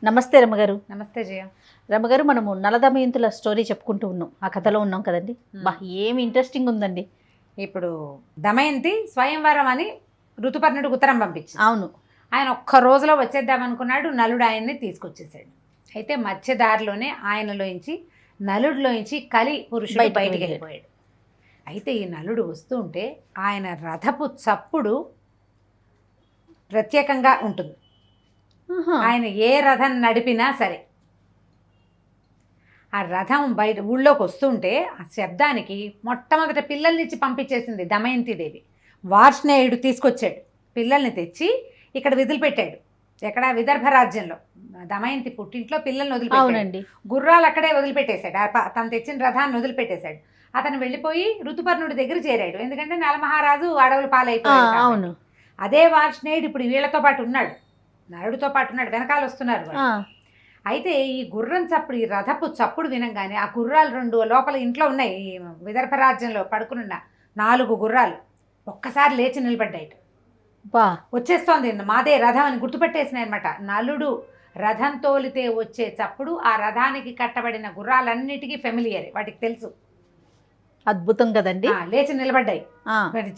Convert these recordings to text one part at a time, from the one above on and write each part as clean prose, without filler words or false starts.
నమస్తే రమ్మగారు. నమస్తే జయ. రమ్మగారు, మనము నలదమయంతుల స్టోరీ చెప్పుకుంటూ ఉన్నాం, ఆ కథలో ఉన్నాం కదండి. బా ఏమి ఇంట్రెస్టింగ్ ఉందండి. ఇప్పుడు దమయంతి స్వయంవరం అని ఋతుపర్ణుడికి ఉత్తరం పంపించి, అవును, ఆయన ఒక్క రోజులో వచ్చేద్దామనుకున్నాడు. నలుడు ఆయన్ని తీసుకొచ్చేసాడు. అయితే మధ్యదారిలోనే ఆయనలోంచి నలుడిలోంచి కలి పురుషుడు బయటికి వెళ్ళిపోయాడు. అయితే ఈ నలుడు వస్తూ ఉంటే ఆయన రథపు చప్పుడు ప్రత్యేకంగా ఉంటుంది. ఆయన ఏ రథం నడిపినా సరే ఆ రథం బయట ఊళ్ళోకి వస్తుంటే ఆ శబ్దానికి మొట్టమొదట పిల్లల్ని ఇచ్చి పంపించేసింది దమయంతిదేవి. వార్ష్ణేయుడు తీసుకొచ్చాడు, పిల్లల్ని తెచ్చి ఇక్కడ వదిలిపెట్టాడు. ఎక్కడ? విదర్భ రాజ్యంలో దమయంతి పుట్టింట్లో పిల్లల్ని వదిలిపెట్టాడు. గుర్రాలు అక్కడే వదిలిపెట్టేశాడు. తను తెచ్చిన రథాన్ని వదిలిపెట్టేశాడు. అతను వెళ్ళిపోయి ఋతుపర్ణుడి దగ్గర చేరాడు. ఎందుకంటే నలమహారాజు అడవులు పాలైపోయాడు. అదే వార్ష్ణేయుడు ఇప్పుడు వీళ్ళతో పాటు ఉన్నాడు, నరుడితో పాటు ఉన్నాడు, వెనకాల వస్తున్నారు. అయితే ఈ గుర్రం చప్పుడు, ఈ రథపు చప్పుడు వినంగానే ఆ గుర్రాలు రెండు లోపల ఇంట్లో ఉన్నాయి. ఈ విదర్భ రాజ్యంలో పడుకున్న 4 గుర్రాలు ఒక్కసారి లేచి నిలబడ్డాయి. వచ్చేస్తోంది మాదే రథం అని గుర్తుపెట్టేసినాయి అనమాట. నలుడు రథం తోలితే వచ్చే చప్పుడు ఆ రథానికి కట్టబడిన గుర్రాలన్నిటికీ ఫెమిలియర్, వాటికి తెలుసు. అద్భుతం కదండి. లేచి నిలబడ్డాయి,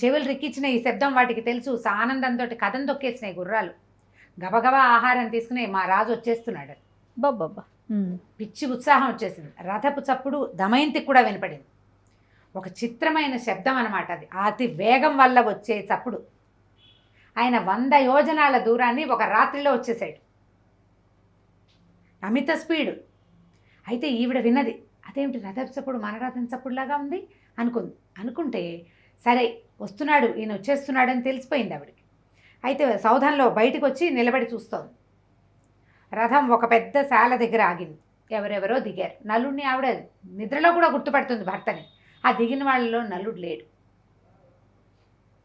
చెవులు రిక్కించిన ఈ శబ్దం వాటికి తెలుసు. ఆనందంతో కథం తొక్కేసినాయి గుర్రాలు. గబగబా ఆహారం తీసుకుని మా రాజు వచ్చేస్తున్నాడు. బాబా, పిచ్చి ఉత్సాహం వచ్చేసింది. రథపు చప్పుడు దమయంతికి కూడా వినపడింది. ఒక చిత్రమైన శబ్దం అనమాట అది. అతి వేగం వల్ల వచ్చే చప్పుడు. ఆయన 100 యోజనాల దూరాన్ని ఒక రాత్రిలో వచ్చేసాడు, అమిత స్పీడు. అయితే ఈవిడ విన్నది, అదేమిటి రథపు చప్పుడు మన రథం చప్పుడులాగా ఉంది అనుకుంటే సరే వస్తున్నాడు, ఈయన వచ్చేస్తున్నాడు అని తెలిసిపోయింది ఆవిడకి. అయితే సౌధంలో బయటకు వచ్చి నిలబడి చూస్తోంది. రథం ఒక పెద్ద శాల దగ్గర ఆగింది. ఎవరెవరో దిగారు. నలుడిని ఆవిడ నిద్రలో కూడా గుర్తుపడుతుంది భర్తని. ఆ దిగిన వాళ్ళలో నలుడు లేడు.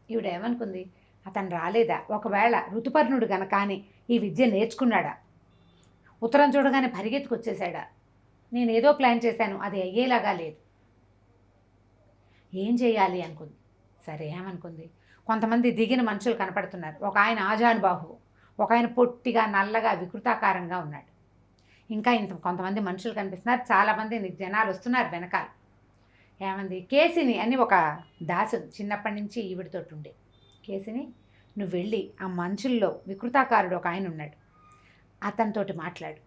ఈవిడ ఏమనుకుంది, అతను రాలేదా? ఒకవేళ ఋతుపర్ణుడు గనక అని ఈ విద్య నేర్చుకున్నాడా? ఉత్తరం చూడగానే పరిగెత్తుకొచ్చేసాడా? నేనేదో ప్లాన్ చేశాను, అది అయ్యేలాగా లేదు. ఏం చేయాలి అనుకుంది. సరే ఏమనుకుంది, కొంతమంది దిగిన మనుషులు కనపడుతున్నారు. ఒక ఆయన ఆజానుబాహువు, ఒక ఆయన పొట్టిగా నల్లగా వికృతాకారంగా ఉన్నాడు. ఇంకా కొంతమంది మనుషులు కనిపిస్తున్నారు. చాలామంది జనాలు వస్తున్నారు వెనకాల. ఏమంది, కేసిని అని ఒక దాసు చిన్నప్పటి నుంచి ఈవిడితోటి ఉండే. కేసిని, నువ్వు వెళ్ళి ఆ మనుషుల్లో వికృతాకారుడు ఒక ఆయన ఉన్నాడు, అతనితోటి మాట్లాడు.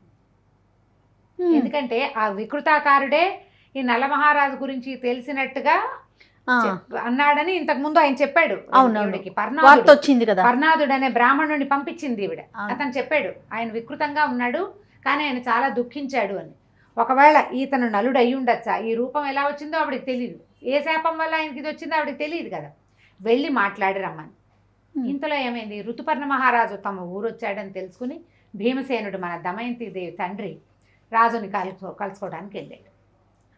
ఎందుకంటే ఆ వికృతాకారుడే ఈ నలమహారాజు గురించి తెలిసినట్టుగా అన్నాడని ఇంతకు ముందు ఆయన చెప్పాడు. పర్ణాదుడు అనే బ్రాహ్మణుడిని పంపించింది ఈవిడ. అతను చెప్పాడు ఆయన వికృతంగా ఉన్నాడు, కానీ ఆయన చాలా దుఃఖించాడు అని. ఒకవేళ ఈతను నలుడు అయి ఉండొచ్చా? ఈ రూపం ఎలా వచ్చిందో ఆవిడకి తెలియదు. ఏ శాపం వల్ల ఆయనకి ఇది వచ్చిందో ఆవిడకి తెలియదు కదా. వెళ్ళి మాట్లాడి రమ్మని. ఇంతలో ఏమైంది, ఋతుపర్ణ మహారాజు తమ ఊరు వచ్చాడని తెలుసుకుని భీమసేనుడు మన దమయంతి దేవి తండ్రి రాజుని కలుసుకోవడానికి వెళ్ళాడు.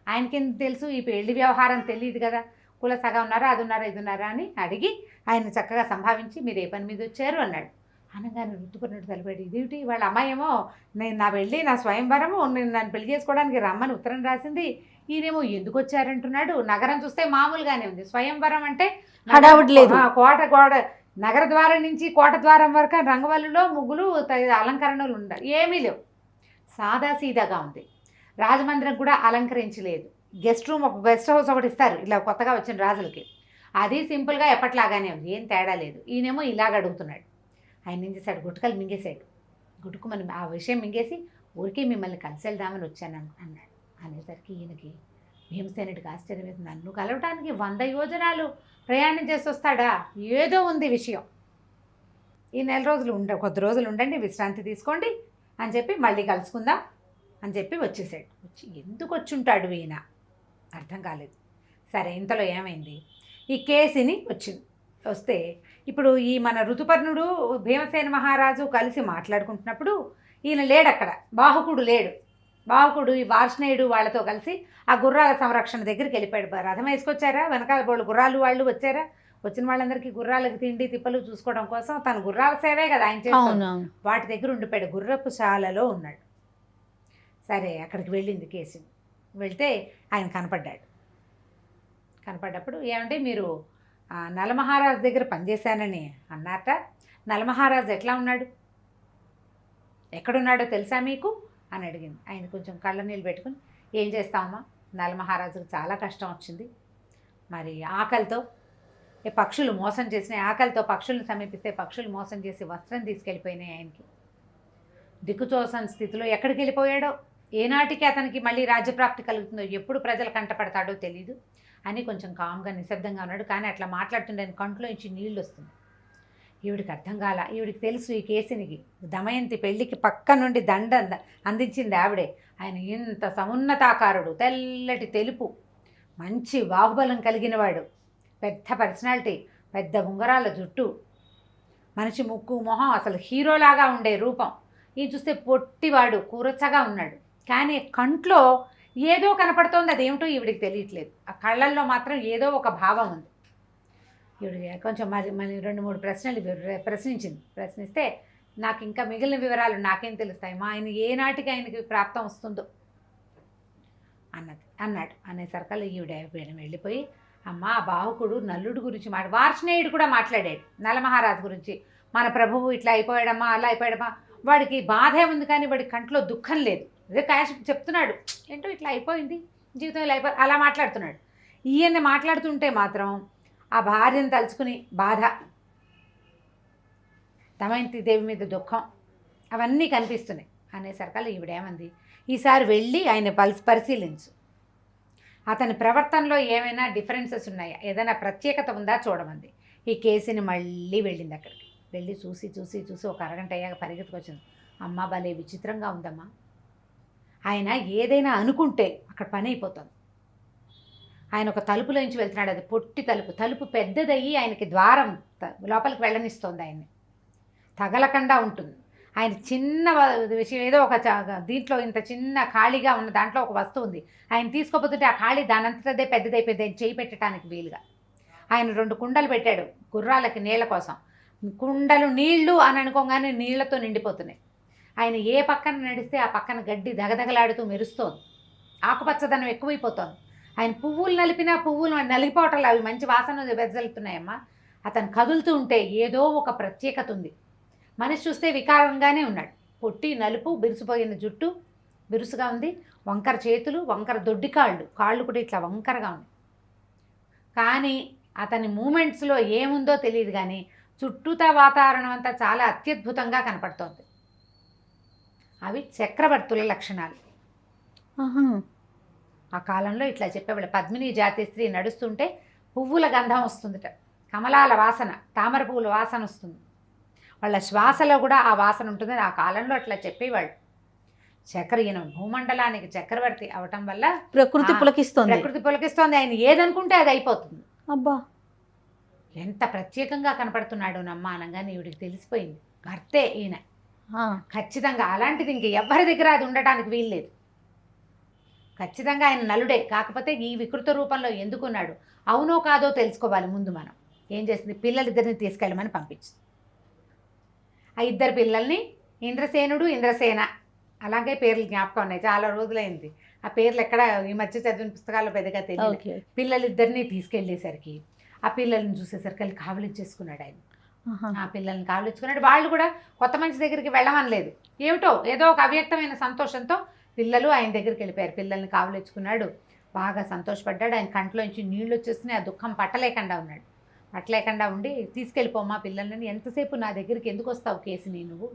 ఆయనకి తెలుసు ఈ పెళ్లి వ్యవహారం తెలియదు కదా. కుల సగా ఉన్నారా, అది ఉన్నారా, ఇది ఉన్నారా అని అడిగి ఆయన చక్కగా సంభావించి మీరు ఏ పని మీద వచ్చారు అన్నాడు. అనగానే ఋతుపర్ణుడు తలపెట్టి, ఇదేమిటి వాళ్ళ అమ్మాయేమో నేను నా వెళ్ళి నా స్వయంవరము నేను నన్ను పెళ్లి చేసుకోవడానికి రమ్మని ఉత్తరం రాసింది, ఈయనేమో ఎందుకు వచ్చారంటున్నాడు. నగరం చూస్తే మామూలుగానే ఉంది. స్వయంవరం అంటే కోట నగర ద్వారం నుంచి కోట ద్వారం వరకు రంగవల్లిలో ముగ్గులు అలంకరణలు ఉండాలి, ఏమీ లేవు. సాదాసీదాగా ఉంది. రాజమందిరం కూడా అలంకరించలేదు. గెస్ట్ రూమ్, ఒక గెస్ట్ హౌస్ ఒకటి ఇస్తారు ఇలా కొత్తగా వచ్చిన రాజులకి, అది సింపుల్గా ఎప్పట్లాగానే ఉంది, ఏం తేడా లేదు. ఈయనేమో ఇలాగ అడుగుతున్నాడు. ఆయన ఏం చేశాడు, గుటకలు మింగేశాడు. గుటుకుమని ఆ విషయం మింగేసి ఊరికే మిమ్మల్ని కలిసి వెళ్దామని వచ్చాను అన్నాడు. అనేసరికి ఈయనకి భీమసేనుడికి ఆశ్చర్యం వేసింది. నన్ను కలవటానికి 100 యోజనాలు ప్రయాణం చేసి వస్తాడా? ఏదో ఉంది విషయం. ఈ 4 రోజులు కొద్ది రోజులు ఉండండి, విశ్రాంతి తీసుకోండి అని చెప్పి మళ్ళీ కలుసుకుందాం అని చెప్పి వచ్చేసాడు. వచ్చి ఎందుకు వచ్చి ఉంటాడు ఈయన అర్థం కాలేదు. సరే ఇంతలో ఏమైంది, ఈ కేసిని వస్తే ఇప్పుడు ఈ మన ఋతుపర్ణుడు భీమసేన మహారాజు కలిసి మాట్లాడుకుంటున్నప్పుడు ఈయన లేడు అక్కడ, బాహుకుడు లేడు. బాహుకుడు ఈ వార్ష్ణేయుడు వాళ్ళతో కలిసి ఆ గుర్రాల సంరక్షణ దగ్గరికి వెళ్ళిపోయాడు. రథం వేసుకొచ్చారా, వెనకాల బోళ్ళు గుర్రాలు వాళ్ళు వచ్చారా, వచ్చిన వాళ్ళందరికీ గుర్రాలకు తిండి తిప్పలు చూసుకోవడం కోసం తన గుర్రాల సేవే కదా ఆయన చేస్తున్నాడు. వాటి దగ్గర ఉండిపోయాడు, గుర్రపు శాలలో ఉన్నాడు. సరే అక్కడికి వెళ్ళింది కేసిని. వెళ్తే ఆయన కనపడ్డప్పుడు ఏమంటే మీరు నలమహారాజు దగ్గర పనిచేశానని అన్నారట. నలమహారాజు ఎట్లా ఉన్నాడు? ఎక్కడున్నాడో తెలుసా మీకు అని అడిగింది. ఆయన కొంచెం కళ్ళ నీళ్ళు పెట్టుకుని, ఏం చేస్తామమ్మా, నలమహారాజుకు చాలా కష్టం వచ్చింది, మరి ఆకలితో పక్షులు మోసం చేసినాయి, ఆకలితో పక్షులను సమీపిస్తే పక్షులు మోసం చేసి వస్త్రం తీసుకెళ్ళిపోయినాయి, ఆయనకి దిక్కుతోసని స్థితిలో ఎక్కడికి వెళ్ళిపోయాడో, ఏనాటికి అతనికి మళ్ళీ రాజ్యప్రాప్తి కలుగుతుందో, ఎప్పుడు ప్రజలు కంటపడతాడో తెలీదు అని కొంచెం కామ్గా నిశ్శబ్దంగా ఉన్నాడు. కానీ అట్లా మాట్లాడుతుండే ఆయన కంట్లో నుంచి నీళ్ళు వస్తుంది. ఈవిడికి అర్థం కాల. ఈవిడికి తెలుసు ఈ కేసునికి దమయంతి పెళ్లికి పక్క నుండి దండ అందించింది ఆవిడే. ఆయన ఇంత సమున్నతాకారుడు, తెల్లటి తెలుపు, మంచి బాహుబలం కలిగినవాడు, పెద్ద పర్సనాలిటీ, పెద్ద ఉంగరాల జుట్టు, మనిషి ముక్కు మొహం అసలు హీరోలాగా ఉండే రూపం. ఈయన చూస్తే పొట్టివాడు, కూరచ్చగా ఉన్నాడు. కానీ కంట్లో ఏదో కనపడుతోంది, అదేమిటో ఈవిడికి తెలియట్లేదు. ఆ కళ్ళల్లో మాత్రం ఏదో ఒక భావం ఉంది. ఈవిడికి కొంచెం మరి 2-3 ప్రశ్నలు ప్రశ్నిస్తే, నాకు ఇంకా మిగిలిన వివరాలు నాకేం తెలుస్తాయి మా, ఆయన ఏనాటికి ఆయనకి ప్రాప్తం వస్తుందో అన్నాడు. అనేసరికల్లా ఈవిడ వెళ్ళిపోయి, అమ్మ ఆ బాహుకుడు నల్లుడు గురించి వార్ష్ణేయుడు కూడా మాట్లాడాడు నలమహారాజు గురించి. మన ప్రభువు ఇట్లా అయిపోయాడమ్మా, అలా అయిపోయాడమ్మా, వాడికి బాధే ఉంది కానీ వాడి కంట్లో దుఃఖం లేదు. అదే కాశ చెప్తున్నాడు, ఏంటో ఇట్లా అయిపోయింది జీవితం, ఇలా అయిపోయి అలా మాట్లాడుతున్నాడు. ఈయన్ని మాట్లాడుతుంటే మాత్రం ఆ భార్యను తలుచుకుని బాధ, దమయంతి దేవి మీద దుఃఖం, అవన్నీ కనిపిస్తున్నాయి. అనేసరికల్లా ఈవిడేమంది, ఈసారి వెళ్ళి ఆయన పరిశీలించు, అతని ప్రవర్తనలో ఏమైనా డిఫరెన్సెస్ ఉన్నాయా, ఏదైనా ప్రత్యేకత ఉందా చూడమంది. ఈ కేసుని మళ్ళీ వెళ్ళింది. అక్కడికి వెళ్ళి చూసి ఒక అరగంట అయ్యాక పరిగెత్తుకొచ్చింది. అమ్మ భలే విచిత్రంగా ఉందమ్మా, ఆయన ఏదైనా అనుకుంటే అక్కడ పని అయిపోతుంది. ఆయన ఒక తలుపులోంచి వెళ్తున్నాడు, అది పొట్టి తలుపు పెద్దదయ్యి ఆయనకి ద్వారం లోపలికి వెళ్ళనిస్తోంది. ఆయన్ని తగలకుండా ఉంటుంది. ఆయన చిన్న విషయం ఏదో ఒక దీంట్లో ఇంత చిన్న ఖాళీగా ఉన్న దాంట్లో ఒక వస్తువు ఉంది, ఆయన తీసుకోపోతుంటే ఆ ఖాళీ దానంతటదే పెద్దదైపోయింది ఆయన చేయి పెట్టడానికి వీలుగా. ఆయన 2 కుండలు పెట్టాడు గుర్రాలకి నీళ్ళ కోసం. కుండలు నీళ్లు అని అనుకోగానే నీళ్లతో నిండిపోతున్నాయి. ఆయన ఏ పక్కన నడిస్తే ఆ పక్కన గడ్డి దగదగలాడుతూ మెరుస్తోంది, ఆకుపచ్చదనం ఎక్కువైపోతోంది. ఆయన పువ్వులు నలిపినా పువ్వులు నలిగిపోవటాలు అవి మంచి వాసన వెదజల్లుతున్నాయమ్మా. అతను కదులుతూ ఉంటే ఏదో ఒక ప్రత్యేకత ఉంది. మనిషి చూస్తే వికారంగానే ఉన్నాడు, పొట్టి నలుపు, బిరుసుపోయిన జుట్టు బిరుసుగా ఉంది, వంకర చేతులు, వంకర దొడ్డి కాళ్ళు కూడా ఇట్లా వంకరగా ఉన్నాయి. కానీ అతని మూమెంట్స్లో ఏముందో తెలియదు, కానీ చుట్టూతా వాతావరణం అంతా చాలా అత్యద్భుతంగా కనపడుతోంది. అవి చక్రవర్తుల లక్షణాలు. ఆ కాలంలో ఇట్లా చెప్పేవాళ్ళు, పద్మిని జాతి స్త్రీ నడుస్తుంటే పువ్వుల గంధం వస్తుందిట, కమలాల వాసన, తామర పువ్వుల వాసన వస్తుంది, వాళ్ళ శ్వాసలో కూడా ఆ వాసన ఉంటుందని ఆ కాలంలో అట్లా చెప్పేవాళ్ళు. ఈయన భూమండలానికి చక్రవర్తి అవటం వల్ల ప్రకృతి పులకిస్తోంది. ఆయన ఏదనుకుంటే అది అయిపోతుంది. అబ్బా, ఎంత ప్రత్యేకంగా కనపడుతున్నాడు నమ్మ అనగానే ఈవిడికి తెలిసిపోయింది, భర్తే ఈయన ఖచ్చితంగా. అలాంటిది ఇంక ఎవరి దగ్గర అది ఉండటానికి వీల్లేదు. ఖచ్చితంగా ఆయన నలుడే. కాకపోతే ఈ వికృత రూపంలో ఎందుకున్నాడు, అవునో కాదో తెలుసుకోవాలి ముందు. మనం ఏం చేసింది, పిల్లలిద్దరిని తీసుకెళ్ళమని పంపించింది. ఆ 2 పిల్లల్ని ఇంద్రసేనుడు, ఇంద్రసేన, అలాగే పేర్లు జ్ఞాపకం ఉన్నాయి, చాలా రోజులైంది. ఆ పేర్లు ఎక్కడ ఈ మధ్య చదివిన పుస్తకాల్లో పెద్దగా తెలియదు. పిల్లలిద్దరినీ తీసుకెళ్ళేసరికి ఆ పిల్లల్ని చూసేసరికి కావలిచ్చేసుకున్నాడు ఆయన. ఆ పిల్లల్ని కావలించుకున్నాడు. వాళ్ళు కూడా కొత్త మనిషి దగ్గరికి వెళ్ళమనలేదు, ఏమిటో ఏదో ఒక అవ్యక్తమైన సంతోషంతో పిల్లలు ఆయన దగ్గరికి వెళ్ళిపోయారు. పిల్లల్ని కావలించుకున్నాడు, బాగా సంతోషపడ్డాడు. ఆయన కంట్లోంచి నీళ్ళు వచ్చేస్తున్నాయి. ఆ దుఃఖం పట్టలేకుండా ఉండి, తీసుకెళ్ళిపోమ్మా పిల్లల్ని, ఎంతసేపు నా దగ్గరికి ఎందుకు వస్తావు కేసుని, నువ్వు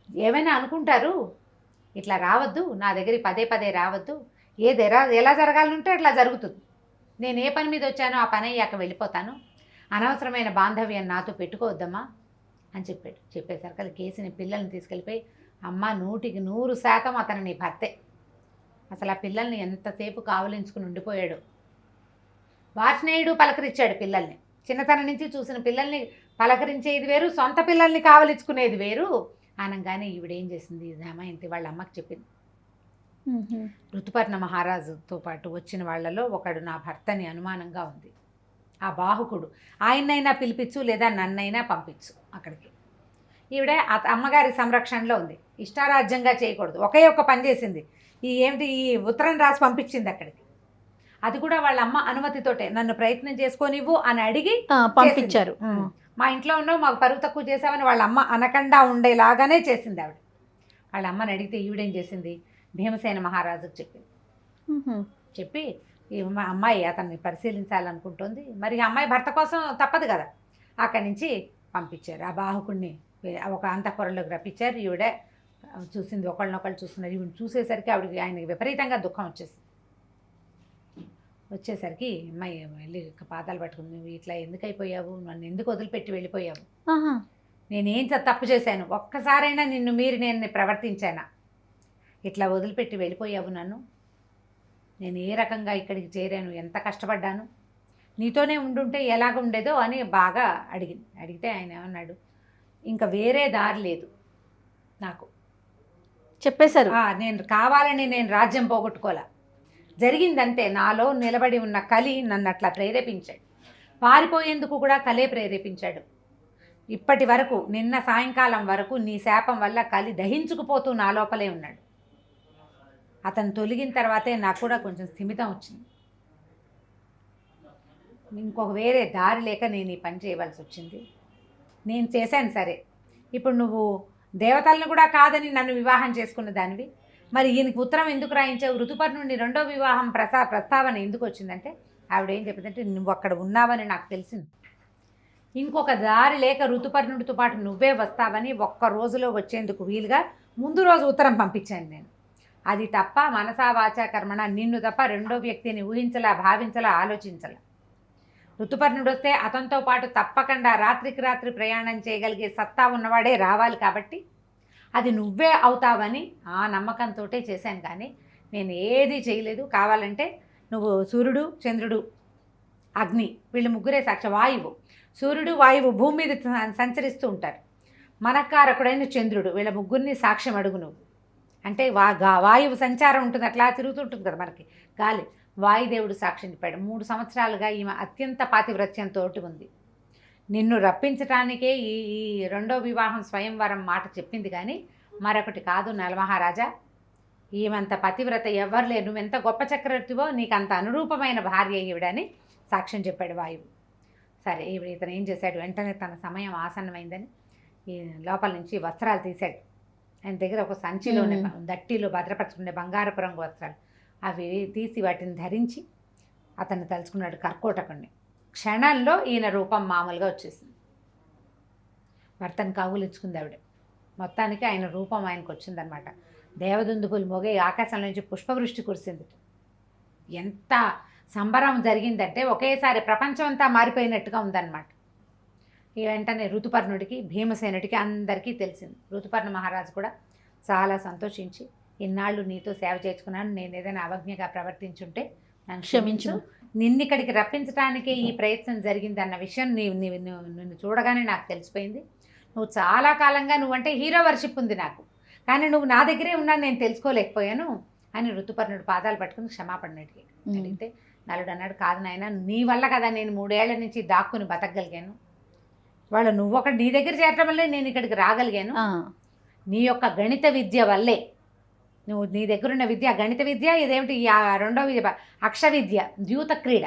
ఏమైనా అనుకుంటారు, ఇట్లా రావద్దు నా దగ్గరికి, పదే రావద్దు, ఎలా జరగాలంటే అట్లా జరుగుతుంది, నేను ఏ పని మీద వచ్చానో ఆ పని అయ్యాక వెళ్ళిపోతాను, అనవసరమైన బాంధవ్యం నాతో పెట్టుకోవద్దమ్మా అని చెప్పేసరికి కేసుని పిల్లల్ని తీసుకెళ్ళిపోయి, అమ్మ 100% అతను నీ భర్తే. అసలు ఆ పిల్లల్ని ఎంతసేపు కావలించుకుని ఉండిపోయాడు. వార్ష్ణేయుడు పలకరించాడు పిల్లల్ని, చిన్నతనం నుంచి చూసిన పిల్లల్ని పలకరించేది వేరు, సొంత పిల్లల్ని కావలించుకునేది వేరు అనగానే ఈవిడేం చేసింది, దమయంతి వాళ్ళ అమ్మకి చెప్పింది. ఋతుపర్ణ మహారాజుతో పాటు వచ్చిన వాళ్ళలో ఒకడు నా భర్తని అనుమానంగా ఉంది, ఆ బాహుకుడు, ఆయన్నైనా పిలిపించు లేదా నన్నైనా పంపించు అక్కడికి. ఈవిడ అమ్మగారి సంరక్షణలో ఉంది, ఇష్టారాజ్యంగా చేయకూడదు. ఒకే ఒక్క పని చేసింది, ఈ ఉత్తరం రాసి పంపించింది అక్కడికి. అది కూడా వాళ్ళ అమ్మ అనుమతితోటే, నన్ను ప్రయత్నం చేసుకోనివ్వు అని అడిగి పంపించారు. మా ఇంట్లో ఉన్నావు, మాకు పరువు తక్కువ చేసామని వాళ్ళ అమ్మ అనకుండా ఉండేలాగానే చేసింది ఆవిడ. వాళ్ళ అమ్మని అడిగితే ఈవిడేం చేసింది, భీమసేన మహారాజుకు చెప్పింది. చెప్పి ఈ అమ్మాయి అతన్ని పరిశీలించాలనుకుంటుంది, మరి ఈ అమ్మాయి భర్త కోసం తప్పదు కదా, అక్కడి నుంచి పంపించారు. ఆ బాహుకుడిని ఒక అంతఃపురంలోకి రప్పించారు. ఈవిడే చూసింది, ఒకళ్ళనొకళ్ళు చూస్తున్నారు. ఈవిడ చూసేసరికి ఆవిడకి ఆయనకి విపరీతంగా దుఃఖం వచ్చేసరికి అమ్మాయి వెళ్ళి పాదాలు పట్టుకుంది, నువ్వు ఇట్లా ఎందుకు అయిపోయావు, నన్ను ఎందుకు వదిలిపెట్టి వెళ్ళిపోయావు, నేనేం తప్పు చేశాను, ఒక్కసారైనా నిన్ను మీరు నేను ప్రవర్తించానా, ఇట్లా వదిలిపెట్టి వెళ్ళిపోయావు నన్ను, నేను ఏ రకంగా ఇక్కడికి చేరాను, ఎంత కష్టపడ్డాను, నీతోనే ఉండుంటే ఎలాగ ఉండేదో అని బాగా అడిగింది. అడిగితే ఆయన ఏమన్నాడు, ఇంకా వేరే దారి లేదు నాకు, చెప్పేశారు. నేను కావాలని నేను రాజ్యం పోగొట్టుకోలే, జరిగిందంతే, నాలో నిలబడి ఉన్న కలి నన్ను అట్లా ప్రేరేపించాడు, పారిపోయేందుకు కూడా కలే ప్రేరేపించాడు. ఇప్పటి వరకు నిన్న సాయంకాలం వరకు నీ శాపం వల్ల కలి దహించుకుపోతూ నా లోపలే ఉన్నాడు, అతను తొలగిన తర్వాతే నాకు కూడా కొంచెం స్థిమితం వచ్చింది, ఇంకొక వేరే దారి లేక నేను ఈ పని చేయవలసి వచ్చింది, నేను చేశాను సరే, ఇప్పుడు నువ్వు దేవతలను కూడా కాదని నన్ను వివాహం చేసుకున్న దానివి, మరి ఈయనకి ఉత్తరం ఎందుకు రాయించావు, ఋతుపర్ణుడి రెండో వివాహం ప్రస్తావన ఎందుకు వచ్చిందంటే ఆవిడ ఏం చెప్పిందంటే, నువ్వు అక్కడ ఉన్నావని నాకు తెలిసింది, ఇంకొక దారి లేక ఋతుపర్ణుడితో పాటు నువ్వే వస్తావని ఒక్క రోజులో వచ్చేందుకు వీలుగా ముందు రోజు ఉత్తరం పంపించాను నేను, అది తప్ప మనసా వాచా కర్మణ నిన్ను తప్ప రెండో వ్యక్తిని ఊహించలా, భావించలా, ఆలోచించలా, ఋతుపర్ణుడు వస్తే అతనితో పాటు తప్పకుండా రాత్రికి రాత్రి ప్రయాణం చేయగలిగే సత్తా ఉన్నవాడే రావాలి, కాబట్టి అది నువ్వే అవుతావని ఆ నమ్మకంతో చేశాను, కానీ నేను ఏది చేయలేదు, కావాలంటే నువ్వు సూర్యుడు, చంద్రుడు, అగ్ని, వీళ్ళు ముగ్గురే సాక్షి, వాయువు, సూర్యుడు వాయువు భూమి మీద సంచరిస్తూ ఉంటారు, మనకారకుడైన చంద్రుడు, వీళ్ళ ముగ్గురిని సాక్ష్యం అడుగు నువ్వు, అంటే వాయువు సంచారం ఉంటుంది, అట్లా తిరుగుతుంటుంది కదా మనకి గాలి, వాయుదేవుడు సాక్ష్యం చెప్పాడు, 3 సంవత్సరాలుగా ఈమె అత్యంత పాతివ్రత్యంతో ఉంది, నిన్ను రప్పించటానికే ఈ రెండో వివాహం స్వయంవరం మాట చెప్పింది, కానీ మరొకటి కాదు నలమహారాజా, ఈమెంత పతివ్రత ఎవ్వరు లేరు, నువ్వెంత గొప్ప చక్రవర్తివో నీకు అంత అనురూపమైన భార్య ఈవిడని సాక్ష్యం చెప్పాడు వాయువు. సరే ఇతను ఏం చేశాడు, వెంటనే తన సమయం ఆసన్నమైందని ఈ లోపల నుంచి వస్త్రాలు తీశాడు, ఆయన దగ్గర ఒక సంచిలోనే దట్టిలో భద్రపరచుకునే బంగారపు రంగు వస్త్రాలు, అవి తీసి వాటిని ధరించి అతన్ని తలుచుకున్నాడు కర్కోటకుణ్ణి. క్షణంలో ఈయన రూపం మామూలుగా వచ్చేసింది, భర్తను కౌగులించుకుంది ఆవిడ, మొత్తానికి ఆయన రూపం ఆయనకు వచ్చిందనమాట. దేవదుందుపులు మోగే ఆకాశం నుంచి పుష్పవృష్టి కురిసింది, ఎంత సంబరం జరిగిందంటే ఒకేసారి ప్రపంచం అంతా మారిపోయినట్టుగా ఉందన్నమాట. ఈ వెంటనే ఋతుపర్ణుడికి, భీమసేనుడికి అందరికీ తెలిసింది. ఋతుపర్ణ మహారాజు కూడా చాలా సంతోషించి, ఇన్నాళ్ళు నీతో సేవ చేసుకున్నాను, నేను ఏదైనా అవజ్ఞగా ప్రవర్తించుంటే నన్ను క్షమించు, నిన్నిక్కడికి రప్పించడానికే ఈ ప్రయత్నం జరిగిందన్న విషయం నిన్ను చూడగానే నాకు తెలిసిపోయింది, నువ్వు చాలా కాలంగా నువ్వంటే హీరో వర్షిప్ ఉంది నాకు, కానీ నువ్వు నా దగ్గరే ఉన్నాను నేను తెలుసుకోలేకపోయాను అని ఋతుపర్ణుడు పాదాలు పట్టుకుని క్షమాపణ అడిగితే నలుడు అన్నాడు, కాదు నాయన, నీ వల్ల కదా నేను 3 ఏళ్ల నుంచి దాక్కుని బతకగలిగాను, వాళ్ళు నువ్వొకటి నీ దగ్గర చేరటం వల్లే నేను ఇక్కడికి రాగలిగాను, నీ యొక్క గణిత విద్య వల్లే, నువ్వు నీ దగ్గరున్న విద్య గణిత విద్య, ఇదేమిటి రెండో విద్య అక్ష విద్య, ద్యూత క్రీడ,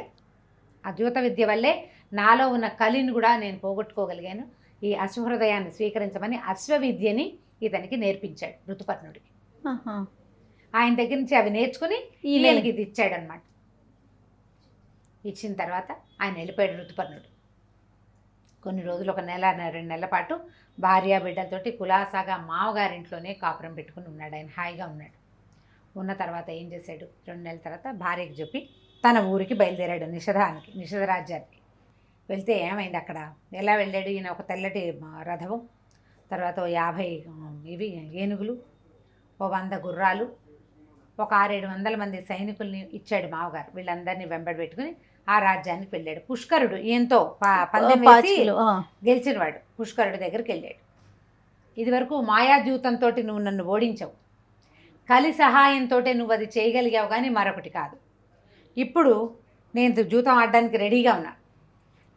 ఆ ద్యూత విద్య వల్లే నాలో ఉన్న కలిని కూడా నేను పోగొట్టుకోగలిగాను, ఈ అశ్వహృదయాన్ని స్వీకరించమని అశ్వవిద్యని ఇతనికి నేర్పించాడు ఋతుపర్ణుడికి. ఆయన దగ్గర నుంచి అవి నేర్చుకుని ఈయనకి ఇది ఇచ్చాడనమాట. ఇచ్చిన తర్వాత ఆయన వెళ్ళిపోయాడు ఋతుపర్ణుడు. కొన్ని రోజులు, 1 నెల 2 నెలల పాటు భార్య బిడ్డలతోటి కులాసాగా మామగారింట్లోనే కాపురం పెట్టుకుని ఉన్నాడు. ఆయన హాయిగా ఉన్నాడు. ఉన్న తర్వాత ఏం చేశాడు, 2 నెలల తర్వాత భార్యకి చెప్పి తన ఊరికి బయలుదేరాడు, నిషధ రాజ్యానికి. వెళ్తే ఏమైంది అక్కడ, ఎలా వెళ్ళాడు, ఈయన ఒక తెల్లటి రథము, తర్వాత 50 ఇవి ఏనుగులు, 100 గుర్రాలు, ఒక 600-700 మంది సైనికుల్ని ఇచ్చాడు మామగారు. వీళ్ళందరినీ వెంబడి పెట్టుకుని ఆ రాజ్యానికి వెళ్ళాడు. పుష్కరుడు ఈయనతో పందెం వేసి గెలిచినవాడు పుష్కరుడి దగ్గరికి వెళ్ళాడు. ఇదివరకు మాయాద్యూతంతో నువ్వు నన్ను ఓడించావు, కలి సహాయంతో నువ్వు అది చేయగలిగావు, కానీ మరొకటి కాదు. ఇప్పుడు నేను జూతం ఆడడానికి రెడీగా ఉన్నా,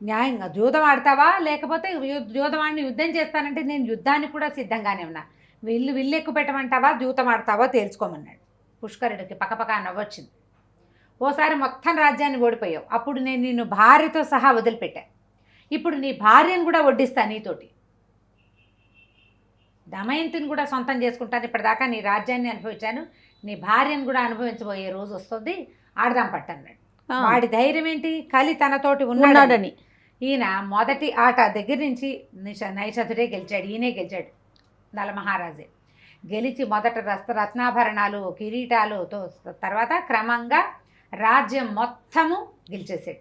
న్యాయంగా జూతం ఆడతావా, లేకపోతే జూతం ఆడిని యుద్ధం చేస్తానంటే నేను యుద్ధానికి కూడా సిద్ధంగానే ఉన్నా, విల్లు ఎక్కువ పెట్టమంటావా, జూతం ఆడతావా తేల్చుకోమన్నాడు. పుష్కరుడికి పక్కపక్క నవ్వొచ్చింది. ఓసారి మొత్తం రాజ్యాన్ని ఓడిపోయావు, అప్పుడు నేను నిన్ను భార్యతో సహా వదిలిపెట్టాను, ఇప్పుడు నీ భార్యను కూడా వడ్డిస్తా నీతోటి, దమయంతిని కూడా సొంతం చేసుకుంటాను, ఇప్పటిదాకా నీ రాజ్యాన్ని అనుభవించాను, నీ భార్యను కూడా అనుభవించబోయే రోజు వస్తుంది, ఆడదాం పట్టన్నాడు. వాడి ధైర్యం ఏంటి? కలి తనతోటి ఉన్నాడని. ఈయన మొదటి ఆట దగ్గర నుంచి నైషధుడే గెలిచాడు, ఈయనే గెలిచాడు, నలమహారాజే గెలిచి మొదట రత్నాభరణాలు కిరీటాలుతో తర్వాత క్రమంగా రాజ్యం మొత్తము గెలిచేసాడు.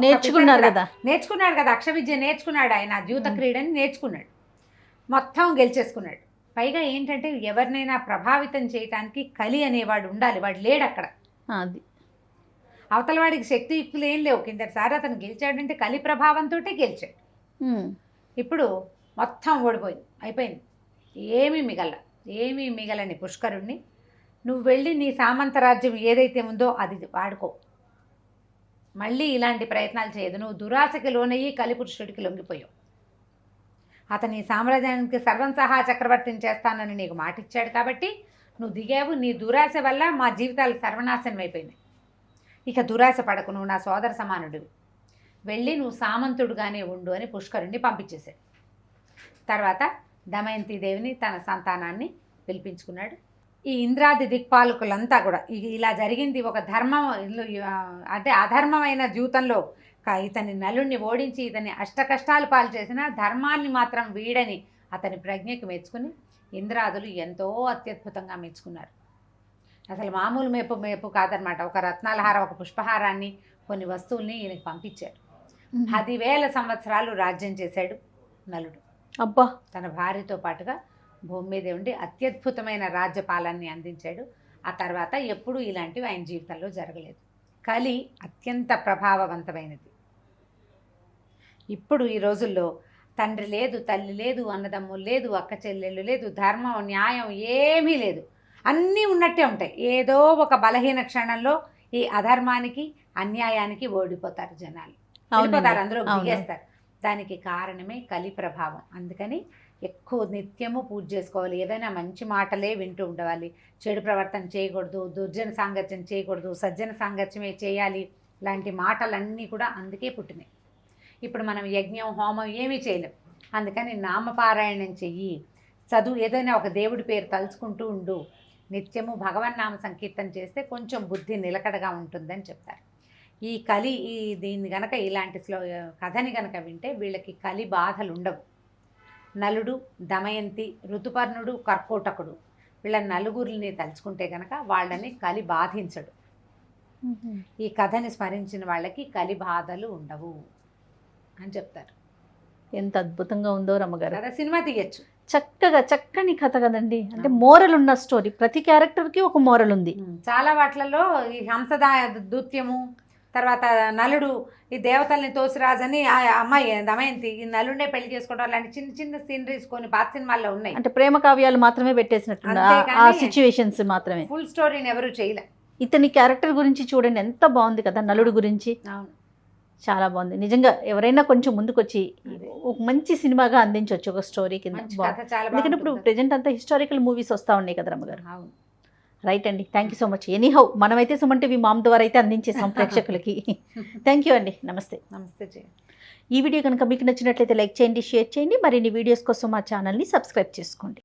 నేర్చుకున్నాడు కదా, అక్ష విద్య నేర్చుకున్నాడు ఆయన, ద్యూత క్రీడని నేర్చుకున్నాడు, మొత్తం గెలిచేసుకున్నాడు. పైగా ఏంటంటే ఎవరినైనా ప్రభావితం చేయటానికి కలి అనేవాడు ఉండాలి, వాడు లేడు అక్కడ. అది అవతల వాడికి శక్తియుక్తులు ఏం లేవు. కిందసారి అతను గెలిచాడంటే కలి ప్రభావంతో గెలిచాడు. ఇప్పుడు మొత్తం ఓడిపోయింది, అయిపోయింది, ఏమీ మిగలని పుష్కరుణ్ణి నువ్వు వెళ్ళి నీ సామంత రాజ్యం ఏదైతే ఉందో అది వాడుకో, మళ్ళీ ఇలాంటి ప్రయత్నాలు చేయదు, నువ్వు దురాశకి లోనయ్యి కలిపురుషుడికి లొంగిపోయావు. అతని సామ్రాజ్యానికి సర్వం సహా చక్రవర్తిని చేస్తానని నీకు మాటిచ్చాడు కాబట్టి నువ్వు దిగావు, నీ దురాశ వల్ల మా జీవితాలు సర్వనాశనం అయిపోయినాయి. ఇక దురాశ పడకు, నువ్వు నా సోదర సమానుడివి, వెళ్ళి నువ్వు సామంతుడుగానే ఉండు అని పుష్కరుణ్ణి పంపించేశాడు. తర్వాత దమయంతిదేవిని తన సంతానాన్ని పిలిపించుకున్నాడు. ఈ ఇంద్రాది దిక్పాలకులంతా కూడా ఇలా జరిగింది ఒక ధర్మం అంటే అధర్మమైన జీవితంలో ఇతని నలుణ్ణి ఓడించి ఇతని అష్టకష్టాలు పాలు చేసిన ధర్మాన్ని మాత్రం వీడని అతని ప్రజ్ఞకి మెచ్చుకుని ఇంద్రాదులు ఎంతో అత్యద్భుతంగా మెచ్చుకున్నారు. అసలు మామూలు మేపు కాదనమాట. ఒక రత్నాలహారం, ఒక పుష్పహారాన్ని, కొన్ని వస్తువుల్ని ఈయనకి పంపించారు. 10,000 సంవత్సరాలు రాజ్యం చేశాడు నలుడు. అబ్బా, తన భార్యతో పాటుగా భూమి మీద ఉండి అత్యద్భుతమైన రాజ్యపాలనని అందించాడు. ఆ తర్వాత ఎప్పుడూ ఇలాంటివి ఆయన జీవితంలో జరగలేదు. కలి అత్యంత ప్రభావవంతమైనది. ఇప్పుడు ఈ రోజుల్లో తండ్రి లేదు, తల్లి లేదు, అన్నదమ్ములు లేదు, అక్క చెల్లెళ్ళు లేదు, ధర్మం న్యాయం ఏమీ లేదు, అన్నీ ఉన్నట్టే ఉంటాయి. ఏదో ఒక బలహీన క్షణంలో ఈ అధర్మానికి అన్యాయానికి ఓడిపోతారు జనాలు, ఓడిపోతారు, అందరూ దిగేస్తారు. దానికి కారణమే కలి ప్రభావం. అందుకని ఎక్కువ నిత్యము పూజ చేసుకోవాలి, ఏదైనా మంచి మాటలే వింటూ ఉండవాలి, చెడు ప్రవర్తన చేయకూడదు, దుర్జన సాంగత్యం చేయకూడదు, సజ్జన సాంగత్యమే చేయాలి. ఇలాంటి మాటలన్నీ కూడా అందుకే పుట్టినాయి. ఇప్పుడు మనం యజ్ఞం హోమం ఏమీ చేయలేం, అందుకని నామపారాయణం చెయ్యి, చదువు, ఏదైనా ఒక దేవుడి పేరు తలుచుకుంటూ ఉండు, నిత్యము భగవన్నామ సంకీర్తన చేస్తే కొంచెం బుద్ధి నిలకడగా ఉంటుందని చెప్తారు. ఈ కలి దీన్ని గనక ఇలాంటి కథని గనక వింటే వీళ్ళకి కలి బాధలు ఉండవు. నలుడు, దమయంతి, ఋతుపర్ణుడు, కర్కోటకుడు, వీళ్ళ నలుగురిని తలుచుకుంటే గనక వాళ్ళని కలి బాధించడు. ఈ కథని స్మరించిన వాళ్ళకి కలి బాధలు ఉండవు అని చెప్తారు. ఎంత అద్భుతంగా ఉందో రమ్మగారు. కదా, సినిమా తీయచ్చు. చక్కని కథ కదండి. అంటే మోరల్ ఉన్న స్టోరీ, ప్రతి క్యారెక్టర్కి ఒక మోరల్ ఉంది. చాలా వాటిలలో ఈ దూత్యము, తర్వాత నలుడు ఈ దేవతల్ని తోసిరాజని ఆ అమ్మాయి దమయంతి ఈ నలుడే పెళ్లి చేసుకోవడం, అలాంటి చిన్న చిన్న సీనరీస్ కొన్ని పాత సినిమాల్లో ఉన్నాయి. అంటే ప్రేమ కావ్యాలు మాత్రమే పెట్టేసినట్టు, ఆ సిచ్యువేషన్స్ మాత్రమే, ఫుల్ స్టోరీని ఎవరు చేయలే. ఇతని క్యారెక్టర్ గురించి చూడండి, ఎంత బాగుంది కదా, నలుడు గురించి. అవును, చాలా బాగుంది నిజంగా. ఎవరైనా కొంచెం ముందుకొచ్చి ఒక మంచి సినిమాగా అందించవచ్చు ఒక స్టోరీ కింద. ఎందుకంటే ఇప్పుడు ప్రెజెంట్ అంతా హిస్టారికల్ మూవీస్ వస్తూ ఉన్నాయి కదా రమ్మగారు. అవును, రైట్ అండి, thank you so much. Anyhow మనమైతే సుమన్ టీవీ మామ్ ద్వారా అయితే అందించేసాం ప్రేక్షకులకి. థ్యాంక్ యూ అండి, నమస్తే. నమస్తే. ఈ వీడియో కనుక మీకు నచ్చినట్లయితే లైక్ చేయండి, షేర్ చేయండి. మరిన్ని వీడియోస్ కోసం మా ఛానల్ని సబ్స్క్రైబ్ చేసుకోండి.